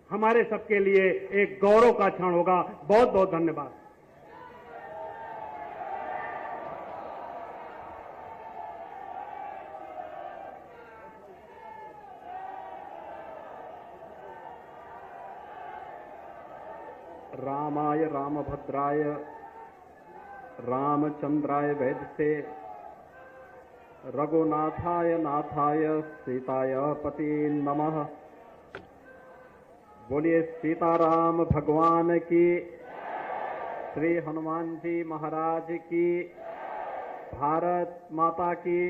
हमारे सबके लिए एक गौरव का क्षण होगा। बहुत बहुत धन्यवाद। रामाय रामभद्राय रामचंद्राय वैद्यसे रघुनाथाय नाथाय सीताय पते नमः। बोलिए सीताराम भगवान की, श्री हनुमान जी महाराज की, भारत माता की,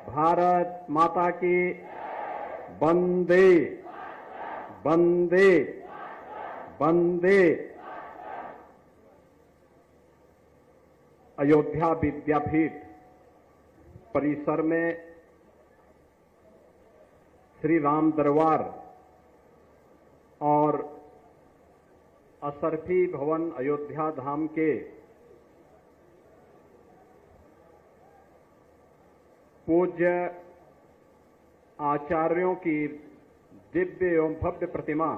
भारत माता की। वंदे वंदे वंदे। अयोध्या विद्यापीठ परिसर में श्री राम दरबार और असरफी भवन अयोध्या धाम के पूज्य आचार्यों की दिव्य एवं भव्य प्रतिमा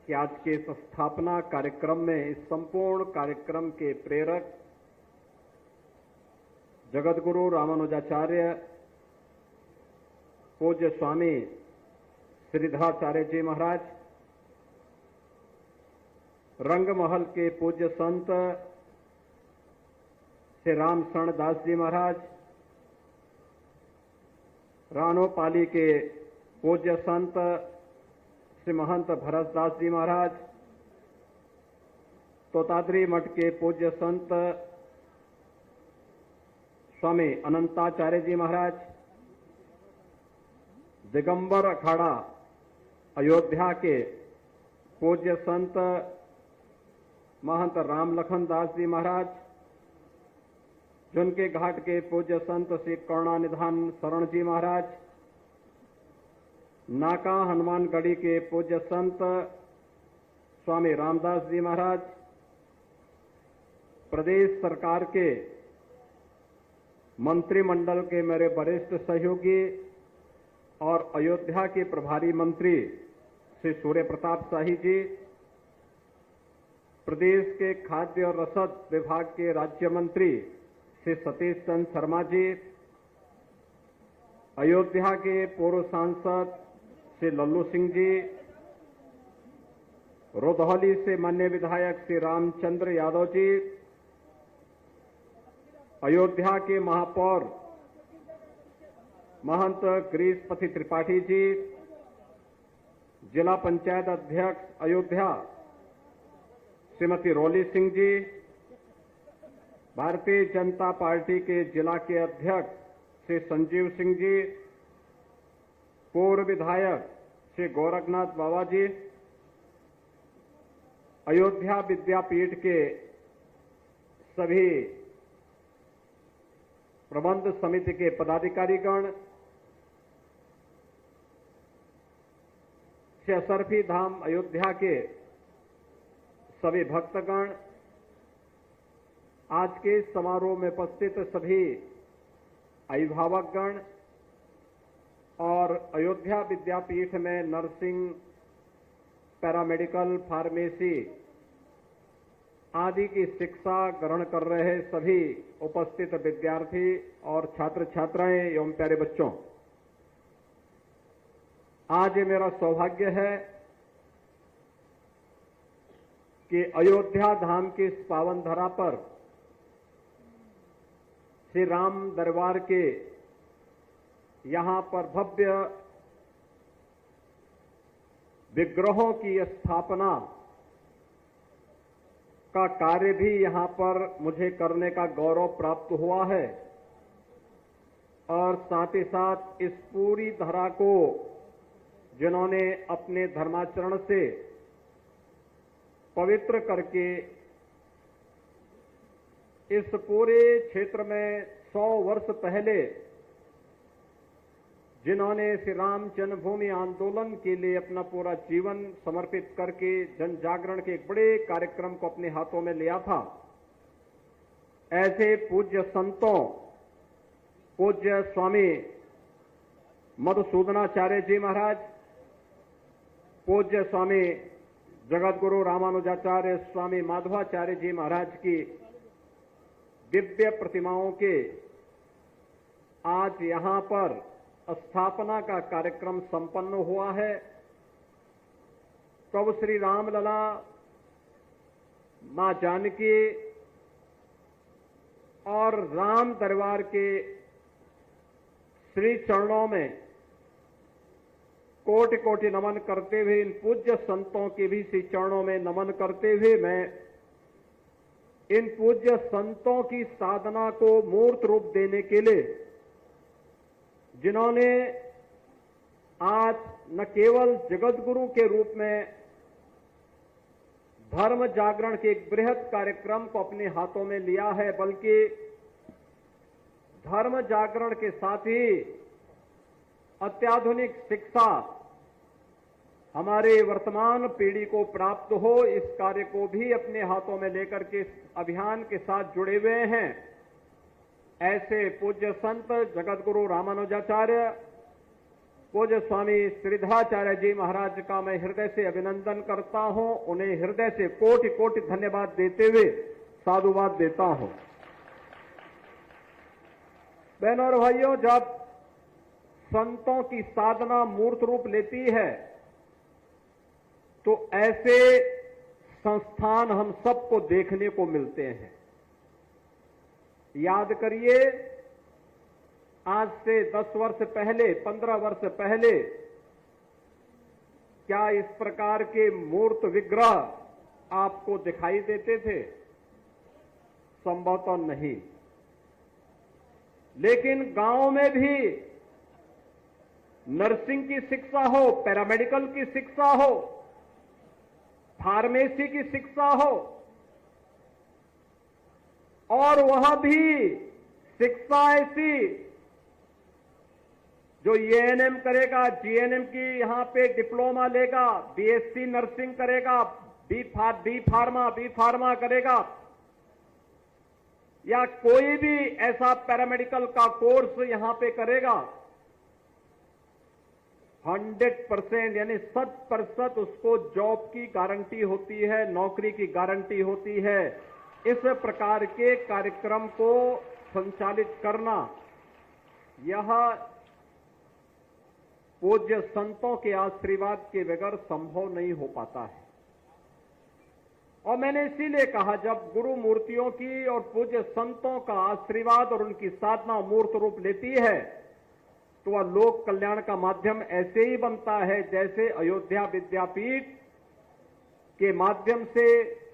कि आज के इस स्थापना कार्यक्रम में इस संपूर्ण कार्यक्रम के प्रेरक जगतगुरु रामानुजाचार्य पूज्य स्वामी श्रीधराचार्य जी महाराज, रंगमहल के पूज्य संत श्री राम शरण दास जी महाराज, रानोपाली के पूज्य संत श्री महंत भरत दास जी महाराज, तोताद्री मठ के पूज्य संत स्वामी अनंताचार्य जी महाराज, दिगंबर अखाड़ा अयोध्या के पूज्य संत महंत राम लखन दास जी महाराज, जुनके घाट के पूज्य संत श्री करुणानिधान शरण जी महाराज, नाका हनुमानगढ़ी के पूज्य संत स्वामी रामदास जी महाराज, प्रदेश सरकार के मंत्रिमंडल के मेरे वरिष्ठ सहयोगी और अयोध्या के प्रभारी मंत्री श्री सूर्य प्रताप शाही जी, प्रदेश के खाद्य और रसद विभाग के राज्य मंत्री श्री सतीश चंद्र शर्मा जी, अयोध्या के पूर्व सांसद श्री लल्लू सिंह जी, रोधौली से माननीय विधायक श्री रामचंद्र यादव जी, अयोध्या के महापौर महंत गिरीशपति त्रिपाठी जी, जिला पंचायत अध्यक्ष अयोध्या श्रीमती रोली सिंह जी, भारतीय जनता पार्टी के जिला के अध्यक्ष श्री संजीव सिंह जी, पूर्व विधायक श्री गोरखनाथ बाबा जी, अयोध्या विद्यापीठ के सभी प्रबंध समिति के पदाधिकारीगण, श्री असरफी धाम अयोध्या के सभी भक्तगण, आज के समारोह में उपस्थित सभी अभिभावकगण और अयोध्या विद्यापीठ में नर्सिंग, पैरामेडिकल, फार्मेसी आदि की शिक्षा ग्रहण कर रहे सभी उपस्थित विद्यार्थी और छात्र छात्राएं एवं प्यारे बच्चों, आज ये मेरा सौभाग्य है कि अयोध्या धाम की इस पावन धरा पर श्री राम दरबार के यहां पर भव्य विग्रहों की स्थापना का कार्य भी यहां पर मुझे करने का गौरव प्राप्त हुआ है और साथ ही साथ इस पूरी धरा को जिन्होंने अपने धर्माचरण से पवित्र करके इस पूरे क्षेत्र में 100 वर्ष पहले जिन्होंने श्री राम जन्मभूमि आंदोलन के लिए अपना पूरा जीवन समर्पित करके जन जागरण के एक बड़े कार्यक्रम को अपने हाथों में लिया था, ऐसे पूज्य संतों, पूज्य स्वामी मधुसूदनाचार्य जी महाराज, पूज्य स्वामी जगतगुरु रामानुजाचार्य स्वामी माधवाचार्य जी महाराज की दिव्य प्रतिमाओं के आज यहां पर स्थापना का कार्यक्रम संपन्न हुआ है। प्रभु श्री रामलला, मां जानकी और राम दरबार के श्री चरणों में कोटि कोटि नमन करते हुए, इन पूज्य संतों के भी श्री चरणों में नमन करते हुए मैं इन पूज्य संतों की साधना को मूर्त रूप देने के लिए, जिन्होंने आज न केवल जगतगुरु के रूप में धर्म जागरण के एक बृहद कार्यक्रम को अपने हाथों में लिया है, बल्कि धर्म जागरण के साथ ही अत्याधुनिक शिक्षा हमारे वर्तमान पीढ़ी को प्राप्त हो, इस कार्य को भी अपने हाथों में लेकर के इस अभियान के साथ जुड़े हुए हैं। ऐसे पूज्य संत जगतगुरु रामानुजाचार्य, पूज्य स्वामी श्रीधराचार्य जी महाराज का मैं हृदय से अभिनंदन करता हूं। उन्हें हृदय से कोटि कोटि धन्यवाद देते हुए साधुवाद देता हूं। बहनों और भाइयों, जब संतों की साधना मूर्त रूप लेती है तो ऐसे संस्थान हम सबको देखने को मिलते हैं। याद करिए, आज से 10 वर्ष पहले, 15 वर्ष पहले क्या इस प्रकार के मूर्त विग्रह आपको दिखाई देते थे? संभवतः नहीं। लेकिन गांव में भी नर्सिंग की शिक्षा हो, पैरामेडिकल की शिक्षा हो, फार्मेसी की शिक्षा हो, और वह भी शिक्षा ऐसी जो एएनएम करेगा, जीएनएम की यहां पे डिप्लोमा लेगा, बीएससी नर्सिंग करेगा, बी फार्मा करेगा, या कोई भी ऐसा पैरामेडिकल का कोर्स यहां पे करेगा, 100% यानी 100% उसको जॉब की गारंटी होती है, नौकरी की गारंटी होती है। इस प्रकार के कार्यक्रम को संचालित करना, यह पूज्य संतों के आशीर्वाद के बगैर संभव नहीं हो पाता है। और मैंने इसीलिए कहा, जब गुरु मूर्तियों की और पूज्य संतों का आशीर्वाद और उनकी साधना मूर्त रूप लेती है तो वह लोक कल्याण का माध्यम ऐसे ही बनता है जैसे अयोध्या विद्यापीठ के माध्यम से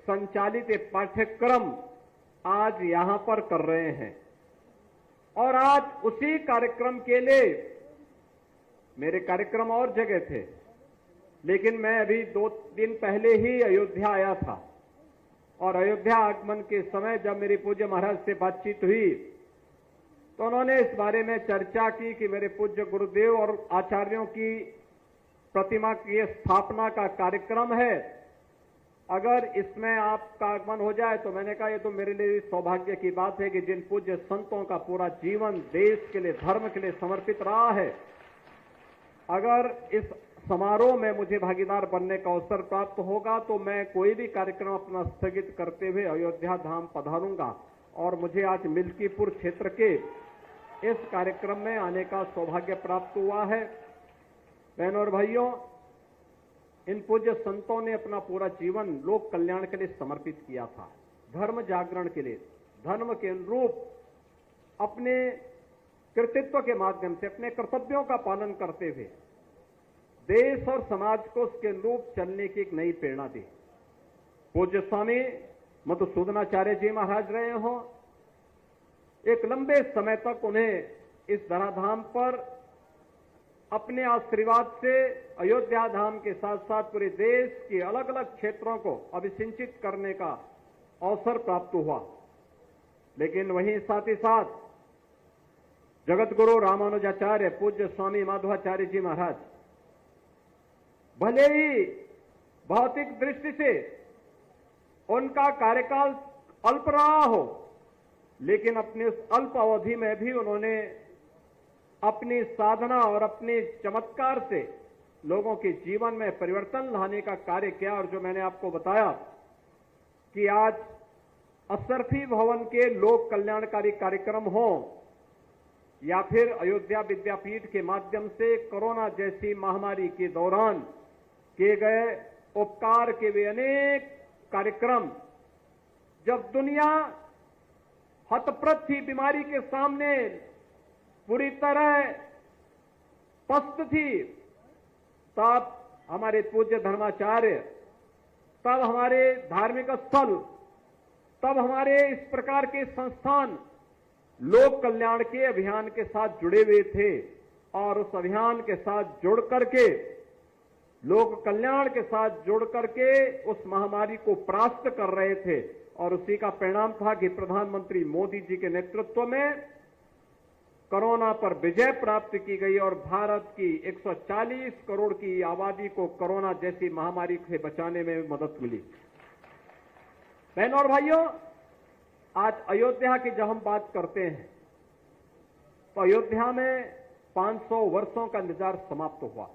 संचालित ये पाठ्यक्रम आज यहां पर कर रहे हैं। और आज उसी कार्यक्रम के लिए मेरे कार्यक्रम और जगह थे, लेकिन मैं अभी 2 दिन पहले ही अयोध्या आया था। और अयोध्या आगमन के समय जब मेरी पूज्य महाराज से बातचीत हुई तो उन्होंने इस बारे में चर्चा की कि मेरे पूज्य गुरुदेव और आचार्यों की प्रतिमा की स्थापना का कार्यक्रम है, अगर इसमें आपका आगमन हो जाए तो मैंने कहा, ये तो मेरे लिए सौभाग्य की बात है कि जिन पूज्य संतों का पूरा जीवन देश के लिए, धर्म के लिए समर्पित रहा है, अगर इस समारोह में मुझे भागीदार बनने का अवसर प्राप्त होगा तो मैं कोई भी कार्यक्रम अपना स्थगित करते हुए अयोध्या धाम पधारूंगा। और मुझे आज मिल्कीपुर क्षेत्र के इस कार्यक्रम में आने का सौभाग्य प्राप्त हुआ है। बहनों और भाइयों, इन पूज्य संतों ने अपना पूरा जीवन लोक कल्याण के लिए समर्पित किया था, धर्म जागरण के लिए, धर्म के अनुरूप अपने कृतित्व के माध्यम से अपने कर्तव्यों का पालन करते हुए देश और समाज को उसके अनुरूप चलने की एक नई प्रेरणा दी। पूज्य स्वामी मधुसूदनाचार्य जी महाराज रहे हों, एक लंबे समय तक उन्हें इस धराधाम पर अपने आशीर्वाद से अयोध्या धाम के साथ साथ पूरे देश के अलग अलग क्षेत्रों को अभिसिंचित करने का अवसर प्राप्त हुआ। लेकिन वहीं साथ ही साथ जगतगुरु रामानुजाचार्य पूज्य स्वामी माधवाचार्य जी महाराज भले ही भौतिक दृष्टि से उनका कार्यकाल अल्प रहा हो, लेकिन अपने उस अल्प अवधि में भी उन्होंने अपनी साधना और अपने चमत्कार से लोगों के जीवन में परिवर्तन लाने का कार्य किया। और जो मैंने आपको बताया कि आज अशरफी भवन के लोक कल्याणकारी कार्यक्रम हो या फिर अयोध्या विद्यापीठ के माध्यम से कोरोना जैसी महामारी के दौरान किए गए उपकार के वे अनेक कार्यक्रम, जब दुनिया हतप्रत थी, बीमारी के सामने पूरी तरह पस्त थी, तब हमारे पूज्य धर्माचार्य, तब हमारे धार्मिक स्थल, तब हमारे इस प्रकार के संस्थान लोक कल्याण के अभियान के साथ जुड़े हुए थे और उस अभियान के साथ जुड़ करके, लोक कल्याण के साथ जुड़ करके उस महामारी को परास्त कर रहे थे। और उसी का परिणाम था कि प्रधानमंत्री मोदी जी के नेतृत्व में कोरोना पर विजय प्राप्त की गई और भारत की 140 करोड़ की आबादी को कोरोना जैसी महामारी से बचाने में मदद मिली। बहनों और भाइयों, आज अयोध्या की जब हम बात करते हैं तो अयोध्या में 500 वर्षों का इंतजार समाप्त हुआ।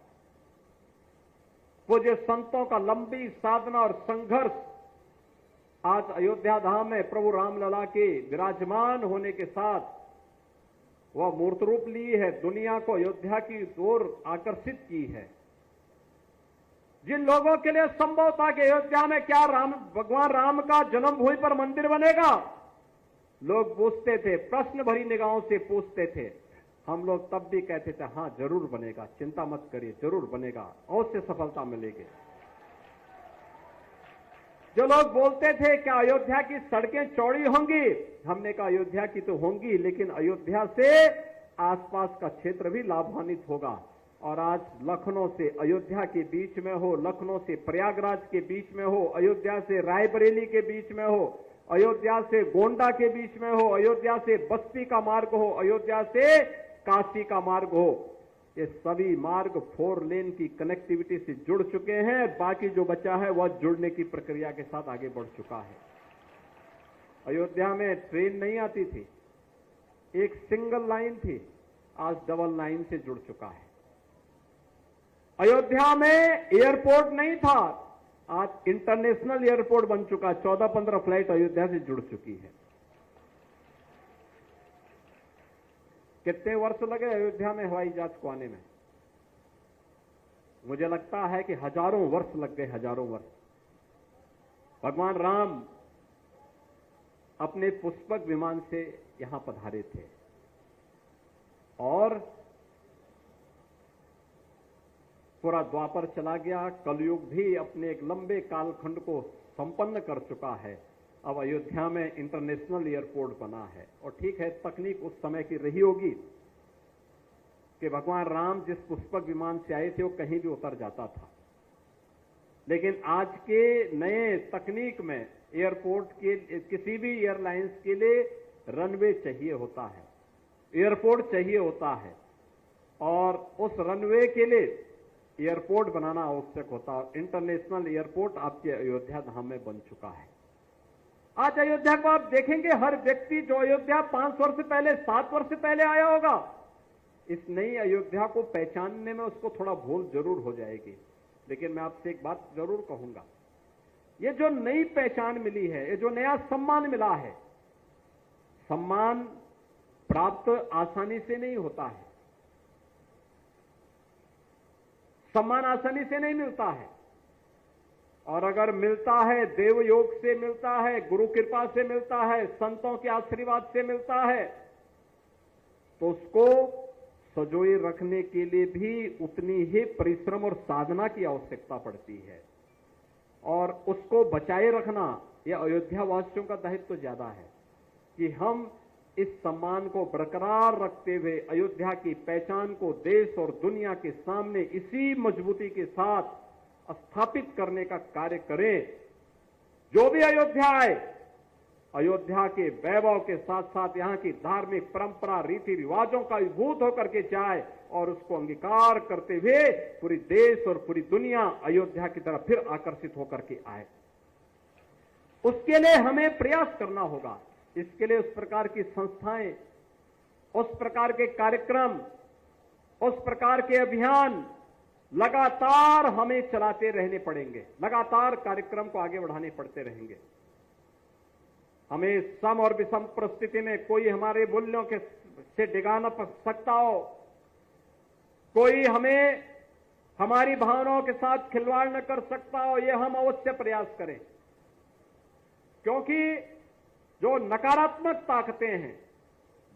पूज्य संतों का लंबी साधना और संघर्ष आज अयोध्या धाम में प्रभु रामलला के विराजमान होने के साथ वह मूर्त रूप ली है, दुनिया को अयोध्या की ओर आकर्षित की है। जिन लोगों के लिए संभव था कि अयोध्या में क्या भगवान राम का जन्मभूमि पर मंदिर बनेगा, लोग पूछते थे, प्रश्न भरी निगाहों से पूछते थे। हम लोग तब भी कहते थे, हां जरूर बनेगा, चिंता मत करिए, जरूर बनेगा, अवश्य सफलता मिलेगी। जो लोग बोलते थे कि अयोध्या की सड़कें चौड़ी होंगी, हमने कहा अयोध्या की तो होंगी, लेकिन अयोध्या से आसपास का क्षेत्र भी लाभान्वित होगा। और आज लखनऊ से अयोध्या के बीच में हो, लखनऊ से प्रयागराज के बीच में हो, अयोध्या से रायबरेली के बीच में हो, अयोध्या से गोंडा के बीच में हो, अयोध्या से बस्ती का मार्ग हो, अयोध्या से काशी का मार्ग हो, ये सभी मार्ग 4 लेन की कनेक्टिविटी से जुड़ चुके हैं। बाकी जो बचा है वह जुड़ने की प्रक्रिया के साथ आगे बढ़ चुका है। अयोध्या में ट्रेन नहीं आती थी, एक सिंगल लाइन थी, आज डबल लाइन से जुड़ चुका है। अयोध्या में एयरपोर्ट नहीं था, आज इंटरनेशनल एयरपोर्ट बन चुका। 14-15 फ्लाइट अयोध्या से जुड़ चुकी है। कितने वर्ष लगे अयोध्या में हवाई जहाज को आने में? मुझे लगता है कि हजारों वर्ष लग गए, हजारों वर्ष। भगवान राम अपने पुष्पक विमान से यहां पधारे थे और पूरा द्वापर चला गया, कलयुग भी अपने एक लंबे कालखंड को संपन्न कर चुका है। अब अयोध्या में इंटरनेशनल एयरपोर्ट बना है। और ठीक है, तकनीक उस समय की रही होगी कि भगवान राम जिस पुष्पक विमान से आए थे वो कहीं भी उतर जाता था, लेकिन आज के नए तकनीक में एयरपोर्ट के किसी भी एयरलाइंस के लिए रनवे चाहिए होता है, एयरपोर्ट चाहिए होता है, और उस रनवे के लिए एयरपोर्ट बनाना आवश्यक होता है। इंटरनेशनल एयरपोर्ट आपके अयोध्या धाम में बन चुका है। आज अयोध्या को आप देखेंगे, हर व्यक्ति जो अयोध्या 5 वर्ष पहले, 7 वर्ष पहले आया होगा, इस नई अयोध्या को पहचानने में उसको थोड़ा भूल जरूर हो जाएगी। लेकिन मैं आपसे एक बात जरूर कहूंगा, ये जो नई पहचान मिली है, ये जो नया सम्मान मिला है, सम्मान प्राप्त आसानी से नहीं होता है, सम्मान आसानी से नहीं मिलता है, और अगर मिलता है देव योग से मिलता है, गुरु कृपा से मिलता है, संतों के आशीर्वाद से मिलता है, तो उसको सजोए रखने के लिए भी उतनी ही परिश्रम और साधना की आवश्यकता पड़ती है, और उसको बचाए रखना यह अयोध्या वासियों का दायित्व ज्यादा है कि हम इस सम्मान को बरकरार रखते हुए अयोध्या की पहचान को देश और दुनिया के सामने इसी मजबूती के साथ स्थापित करने का कार्य करें। जो भी अयोध्या आए, अयोध्या के वैभव के साथ साथ यहां की धार्मिक परंपरा, रीति रिवाजों का विभूत होकर के जाए और उसको अंगीकार करते हुए पूरी देश और पूरी दुनिया अयोध्या की तरफ फिर आकर्षित होकर के आए। उसके लिए हमें प्रयास करना होगा। इसके लिए उस प्रकार की संस्थाएं, उस प्रकार के कार्यक्रम, उस प्रकार के अभियान लगातार हमें चलाते रहने पड़ेंगे, लगातार कार्यक्रम को आगे बढ़ाने पड़ते रहेंगे। हमें सम और विषम परिस्थिति में कोई हमारे मूल्यों के से डिगा न सकता हो, कोई हमें हमारी भावनाओं के साथ खिलवाड़ न कर सकता हो, यह हम अवश्य प्रयास करें। क्योंकि जो नकारात्मक ताकतें हैं,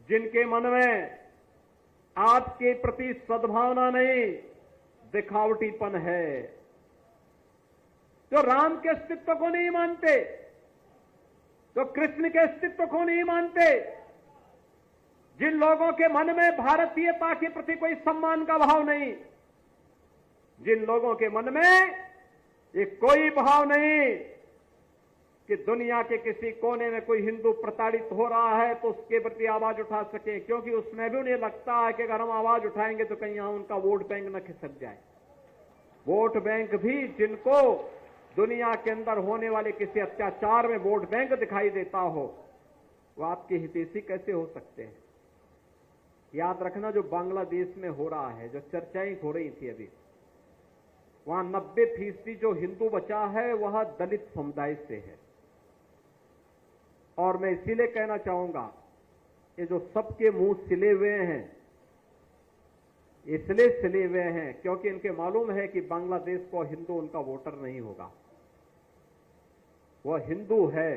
जिनके मन में आपके प्रति सद्भावना नहीं, दिखावटीपन है, जो राम के अस्तित्व को नहीं मानते, जो कृष्ण के अस्तित्व को नहीं मानते, जिन लोगों के मन में भारतीयता के प्रति कोई सम्मान का भाव नहीं, जिन लोगों के मन में ये कोई भाव नहीं कि दुनिया के किसी कोने में कोई हिंदू प्रताड़ित हो रहा है तो उसके प्रति आवाज उठा सके, क्योंकि उसमें भी उन्हें लगता है कि अगर हम आवाज उठाएंगे तो कहीं यहां उनका वोट बैंक न खिसक जाए। वोट बैंक भी जिनको दुनिया के अंदर होने वाले किसी अत्याचार में वोट बैंक दिखाई देता हो, वो आपके हितैषी कैसे हो सकते हैं? याद रखना, जो बांग्लादेश में हो रहा है, जो चर्चाएं हो रही थी अभी, वहां 90% जो हिंदू बचा है वह दलित समुदाय से है। और मैं इसीलिए कहना चाहूंगा, ये जो सबके मुंह सिले हुए हैं, इसलिए सिले हुए हैं क्योंकि इनके मालूम है कि बांग्लादेश को हिंदू उनका वोटर नहीं होगा। वह हिंदू है,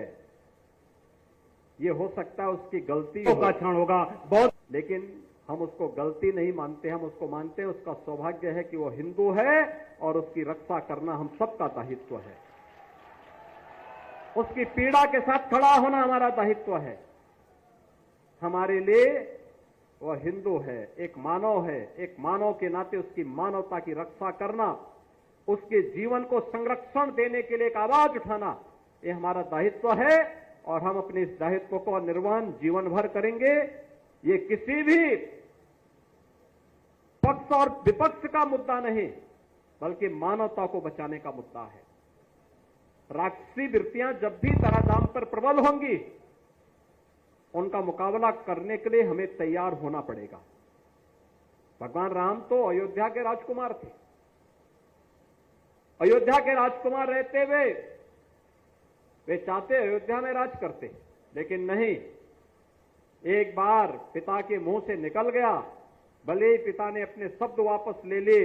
ये हो सकता है उसकी गलती का क्षण होगा बहुत, लेकिन हम उसको गलती नहीं मानते, हम उसको मानते हैं उसका सौभाग्य है कि वो हिंदू है और उसकी रक्षा करना हम सबका दायित्व है। उसकी पीड़ा के साथ खड़ा होना हमारा दायित्व है। हमारे लिए वह हिंदू है, एक मानव है, एक मानव के नाते उसकी मानवता की रक्षा करना, उसके जीवन को संरक्षण देने के लिए एक आवाज उठाना, यह हमारा दायित्व है और हम अपने इस दायित्व को निर्वहन जीवन भर करेंगे। ये किसी भी पक्ष और विपक्ष का मुद्दा नहीं, बल्कि मानवता को बचाने का मुद्दा है। राक्षसी वृत्तियां जब भी धराधाम पर प्रबल होंगी, उनका मुकाबला करने के लिए हमें तैयार होना पड़ेगा। भगवान राम तो अयोध्या के राजकुमार थे। अयोध्या के राजकुमार रहते हुए वे चाहते अयोध्या में राज करते, लेकिन नहीं, एक बार पिता के मुंह से निकल गया, भले ही पिता ने अपने शब्द वापस ले लिए,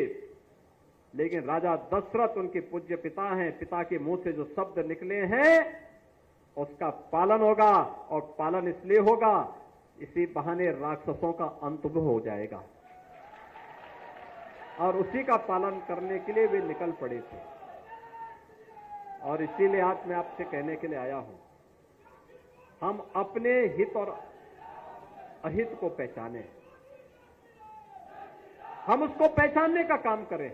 लेकिन राजा दशरथ उनके पूज्य पिता हैं, पिता के मुंह से जो शब्द निकले हैं उसका पालन होगा, और पालन इसलिए होगा, इसी बहाने राक्षसों का अंत हो जाएगा। और उसी का पालन करने के लिए वे निकल पड़े थे। और इसीलिए आज मैं आपसे कहने के लिए आया हूं, हम अपने हित और अहित को पहचानें, हम उसको पहचानने का काम करें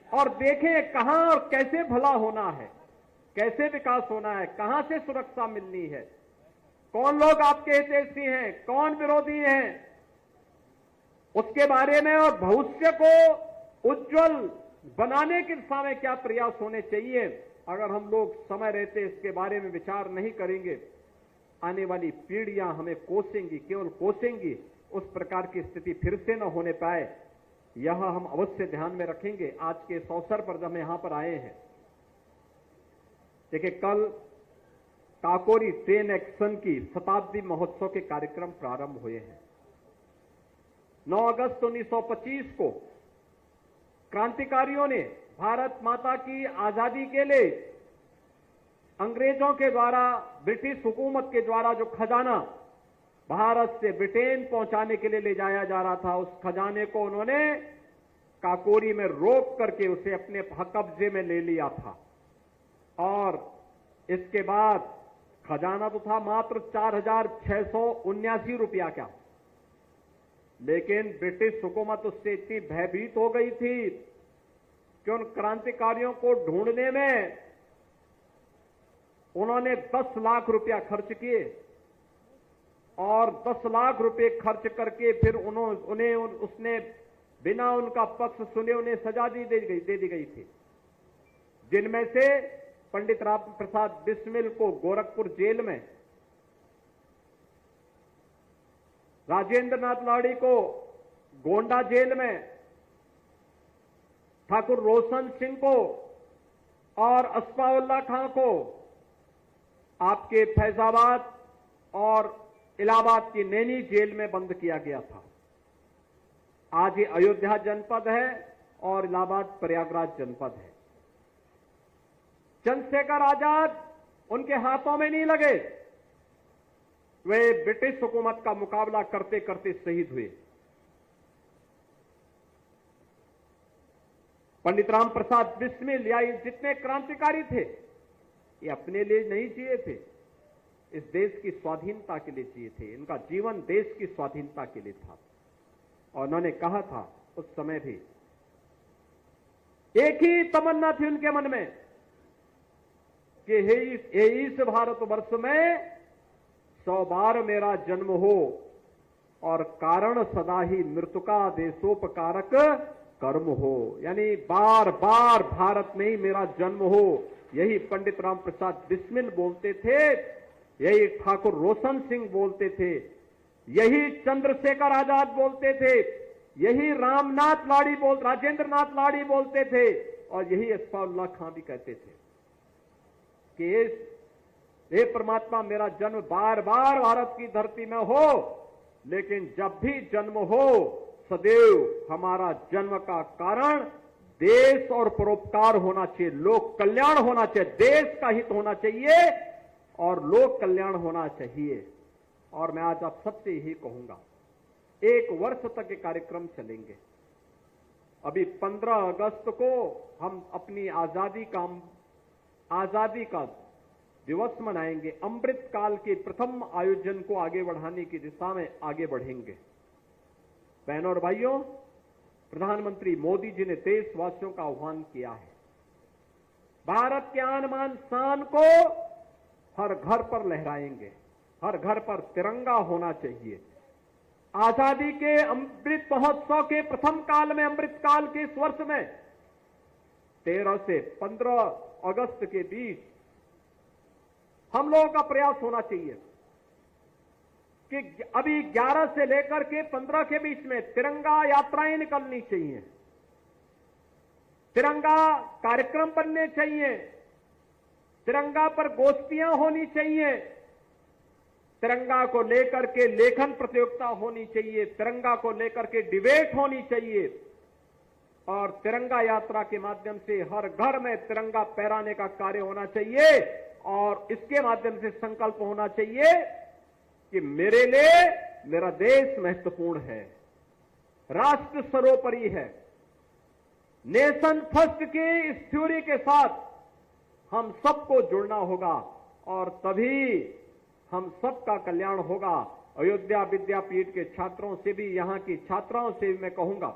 और देखें कहां और कैसे भला होना है, कैसे विकास होना है, कहां से सुरक्षा मिलनी है, कौन लोग आपके हितैषी हैं, कौन विरोधी हैं, उसके बारे में और भविष्य को उज्जवल बनाने की दिशा में क्या प्रयास होने चाहिए। अगर हम लोग समय रहते इसके बारे में विचार नहीं करेंगे, आने वाली पीढ़ियां हमें कोसेंगी, केवल कोसेंगी, उस प्रकार की स्थिति फिर से न होने पाए, यह हम अवश्य ध्यान में रखेंगे। आज के इस अवसर पर जब हम यहां पर आए हैं, देखिए कल काकोरी ट्रेन एक्शन की शताब्दी महोत्सव के कार्यक्रम प्रारंभ हुए हैं। 9 अगस्त 1925 को क्रांतिकारियों ने भारत माता की आजादी के लिए अंग्रेजों के द्वारा, ब्रिटिश हुकूमत के द्वारा जो खजाना भारत से ब्रिटेन पहुंचाने के लिए ले जाया जा रहा था, उस खजाने को उन्होंने काकोरी में रोक करके उसे अपने कब्जे में ले लिया था। और इसके बाद खजाना तो था मात्र 4,679 रुपया का, लेकिन ब्रिटिश हुकूमत उससे इतनी भयभीत हो गई थी कि उन क्रांतिकारियों को ढूंढने में उन्होंने 10 लाख रुपया खर्च किए, और 10 लाख रुपए खर्च करके फिर उसने बिना उनका पक्ष सुने उन्हें सजा दे दी गई थी, जिनमें से पंडित राम प्रसाद बिस्मिल को गोरखपुर जेल में, राजेंद्र नाथ लाड़ी को गोंडा जेल में, ठाकुर रोशन सिंह को और असफाउल्लाह खां को आपके फैजाबाद और इलाहाबाद की नैनी जेल में बंद किया गया था। आज ये अयोध्या जनपद है और इलाहाबाद प्रयागराज जनपद है। चंद्रशेखर आजाद उनके हाथों में नहीं लगे, वे ब्रिटिश हुकूमत का मुकाबला करते करते शहीद हुए। पंडित राम प्रसाद बिस्मिल या ये जितने क्रांतिकारी थे, ये अपने लिए नहीं जिए थे, इस देश की स्वाधीनता के लिए जिए थे। इनका जीवन देश की स्वाधीनता के लिए था। और उन्होंने कहा था उस समय भी, एक ही तमन्ना थी उनके मन में कि हे इस भारतवर्ष में 100 बार मेरा जन्म हो और कारण सदा ही मृत्युका देशोपकारक कर्म हो, यानी बार बार भारत में ही मेरा जन्म हो। यही पंडित राम प्रसाद बिस्मिल बोलते थे, यही ठाकुर रोशन सिंह बोलते थे, यही चंद्रशेखर आजाद बोलते थे, यही राजेंद्र नाथ लाड़ी बोलते थे, और यही असफाउल्लाह खां भी कहते थे कि हे परमात्मा मेरा जन्म बार बार भारत की धरती में हो, लेकिन जब भी जन्म हो सदैव हमारा जन्म का कारण देश और परोपकार होना चाहिए, लोक कल्याण होना चाहिए, देश का हित होना चाहिए और लोक कल्याण होना चाहिए। और मैं आज आप सबसे यही कहूंगा, 1 वर्ष तक ये कार्यक्रम चलेंगे। अभी 15 अगस्त को हम अपनी आजादी का दिवस मनाएंगे। अमृत काल के प्रथम आयोजन को आगे बढ़ाने की दिशा में आगे बढ़ेंगे। बहनों और भाइयों, प्रधानमंत्री मोदी जी ने देशवासियों का आह्वान किया है, भारत के आन बान शान को हर घर पर लहराएंगे, हर घर पर तिरंगा होना चाहिए। आजादी के अमृत महोत्सव के प्रथम काल में, अमृत काल के इस वर्ष में 13 से 15 अगस्त के बीच हम लोगों का प्रयास होना चाहिए कि अभी 11 से लेकर के 15 के बीच में तिरंगा यात्राएं निकलनी चाहिए, तिरंगा कार्यक्रम बनने चाहिए, तिरंगा पर गोष्ठियां होनी चाहिए, तिरंगा को लेकर के लेखन प्रतियोगिता होनी चाहिए, तिरंगा को लेकर के डिबेट होनी चाहिए, और तिरंगा यात्रा के माध्यम से हर घर में तिरंगा फहराने का कार्य होना चाहिए। और इसके माध्यम से संकल्प होना चाहिए कि मेरे लिए मेरा देश महत्वपूर्ण है, राष्ट्र सर्वोपरि है। नेशन फर्स्ट की इस थ्योरी के साथ हम सबको जुड़ना होगा और तभी हम सबका कल्याण होगा। अयोध्या विद्यापीठ के छात्रों से भी, यहां की छात्राओं से भी मैं कहूंगा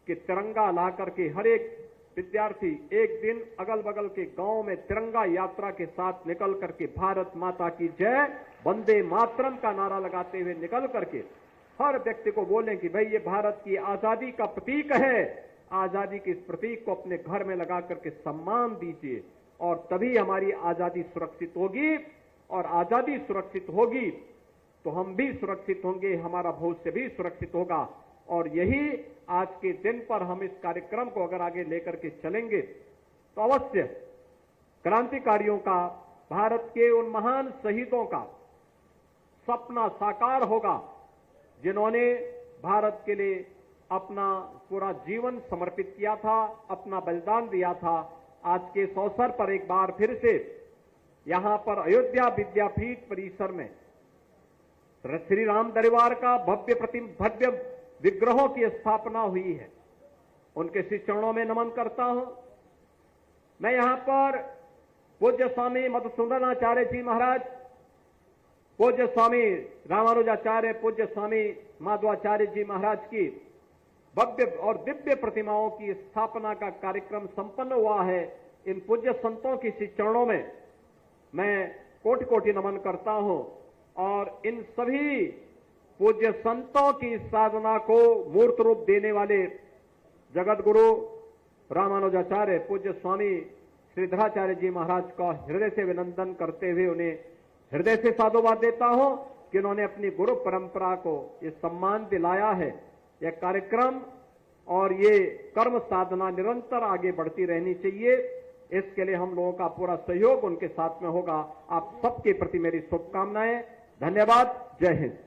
कि तिरंगा ला करके हर एक विद्यार्थी एक दिन अगल बगल के गांव में तिरंगा यात्रा के साथ निकल करके भारत माता की जय, वंदे मातरम का नारा लगाते हुए निकल करके हर व्यक्ति को बोलें कि भाई ये भारत की आजादी का प्रतीक है, आजादी के इस प्रतीक को अपने घर में लगा करके सम्मान दीजिए, और तभी हमारी आजादी सुरक्षित होगी। और आजादी सुरक्षित होगी तो हम भी सुरक्षित होंगे, हमारा भविष्य भी सुरक्षित होगा। और यही आज के दिन पर हम इस कार्यक्रम को अगर आगे लेकर के चलेंगे तो अवश्य क्रांतिकारियों का, भारत के उन महान शहीदों का सपना साकार होगा जिन्होंने भारत के लिए अपना पूरा जीवन समर्पित किया था, अपना बलिदान दिया था। आज के इस अवसर पर एक बार फिर से यहां पर अयोध्या विद्यापीठ परिसर में श्री राम दरबार का भव्य विग्रहों की स्थापना हुई है। उनके श्री चरणों में नमन करता हूं। मैं यहां पर पूज्य स्वामी मधुसूदनाचार्य जी महाराज, पूज्य स्वामी रामानुजाचार्य, पूज्य स्वामी माधवाचार्य जी महाराज की भव्य और दिव्य प्रतिमाओं की स्थापना का कार्यक्रम संपन्न हुआ है। इन पूज्य संतों की श्री चरणों में मैं कोटि कोटि नमन करता हूं और इन सभी पूज्य संतों की साधना को मूर्त रूप देने वाले जगत गुरु रामानुजाचार्य पूज्य स्वामी श्रीधराचार्य जी महाराज का हृदय से अभिनंदन करते हुए उन्हें हृदय से साधुवाद देता हूं कि उन्होंने अपनी गुरु परंपरा को ये सम्मान दिलाया है। यह कार्यक्रम और ये कर्म साधना निरंतर आगे बढ़ती रहनी चाहिए। इसके लिए हम लोगों का पूरा सहयोग उनके साथ में होगा। आप सबके प्रति मेरी शुभकामनाएं। धन्यवाद। जय हिंद।